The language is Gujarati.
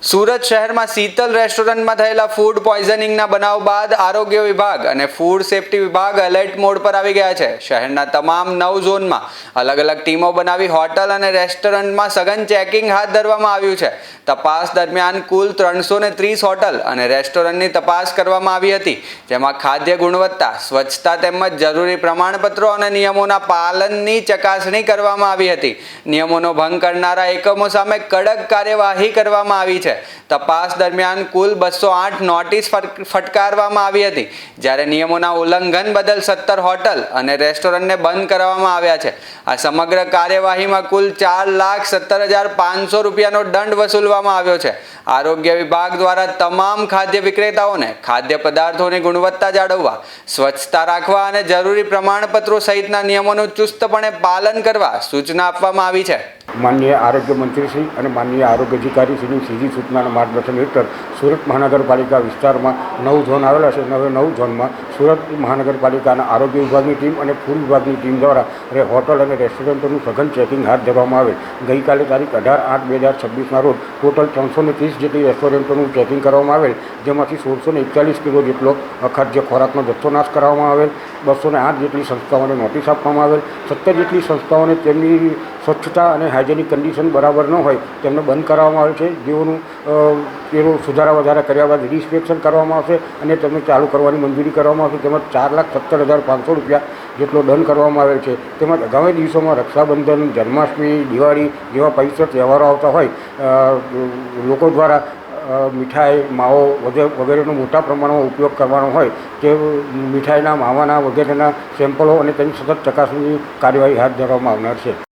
સુરત શહેરમાં શીતલ રેસ્ટોરન્ટમાં થયેલા ફૂડ પોઈઝનિંગના બનાવ બાદ આરોગ્ય વિભાગ અને ફૂડ સેફ્ટી વિભાગ એલર્ટ મોડ પર આવી ગયા છે। શહેરના તમામ 9 ઝોનમાં અલગ અલગ ટીમો બનાવી હોટલ અને રેસ્ટોરન્ટમાં સઘન ચેકિંગ હાથ ધરવામાં આવ્યું છે। તપાસ દરમિયાન કુલ 330 હોટલ અને રેસ્ટોરન્ટની તપાસ કરવામાં આવી હતી, જેમાં ખાદ્ય ગુણવત્તા, સ્વચ્છતા તેમજ જરૂરી પ્રમાણપત્રો અને નિયમોના પાલનની ચકાસણી કરવામાં આવી હતી। નિયમોનો ભંગ કરનારા એકમો સામે કડક કાર્યવાહી કરવામાં આવી છે। તપાસ દરમિયાન કુલ 208 નોટિસ ફટકારવામાં આવી હતી, જ્યારે નિયમોના ઉલ્લંઘન બદલ 17 હોટલ અને રેસ્ટોરન્ટને બંધ કરવામાં આવ્યા છે। આ સમગ્ર કાર્યવાહીમાં કુલ 4,17,500 રૂપિયાનો દંડ વસૂલવામાં આવ્યો છે। આરોગ્ય વિભાગ દ્વારા તમામ ખાદ્ય વિક્રેતાઓને ખાદ્ય પદાર્થોની ગુણવત્તા જાળવવા, સ્વચ્છતા રાખવા અને જરૂરી પ્રમાણપત્રો સહિતના નિયમોનું ચુસ્તપણે પાલન કરવા સૂચના આપવામાં આવી છે। માનનીય આરોગ્ય મંત્રીશ્રી અને માનનીય આરોગ્ય અધિકારીશ્રીની સીધી સૂચનાના માર્ગદર્શન હેઠળ સુરત મહાનગરપાલિકા વિસ્તારમાં 9 ઝોન આવેલા છે। 9 ઝોનમાં સુરત મહાનગરપાલિકાના આરોગ્ય વિભાગની ટીમ અને ફૂડ વિભાગની ટીમ દ્વારા હોટલ અને રેસ્ટોરન્ટોનું સઘન ચેકિંગ હાથ ધરવામાં આવેલ। ગઈકાલે તારીખ 18/8/2021ના રોજ ટોટલ 330 જેટલી રેસ્ટોરન્ટોનું ચેકિંગ કરવામાં આવેલ, જેમાંથી 1641 કિલો જેટલો અખાદ્ય ખોરાકનો જથ્થો નાશ કરવામાં આવેલ। 208 જેટલી સંસ્થાઓને નોટિસ આપવામાં આવેલ। 17 જેટલી સંસ્થાઓને તેમની સ્વચ્છતા અને હાઇજેનિક કન્ડિશન બરાબર ન હોય તેમને બંધ કરવામાં આવે છે, જેઓનું સુધારા વધારા કર્યા બાદ રિઇન્સ્પેક્શન કરવામાં આવશે અને તેમને ચાલુ કરવાની મંજૂરી કરવામાં આવશે। તેમજ 4,17,500 રૂપિયા જેટલો દંડ કરવામાં આવેલ છે। તેમજ આગામી દિવસોમાં રક્ષાબંધન, જન્માષ્ટમી, દિવાળી જેવા પવિત્ર તહેવારો આવતા હોય, લોકો દ્વારા મીઠાઈ, માવો વગેરેનો મોટા પ્રમાણમાં ઉપયોગ કરવાનો હોય તે મીઠાઈના, માવાના વગેરેના સેમ્પલો અને તેની સતત ચકાસણીની કાર્યવાહી હાથ ધરવામાં આવનાર છે।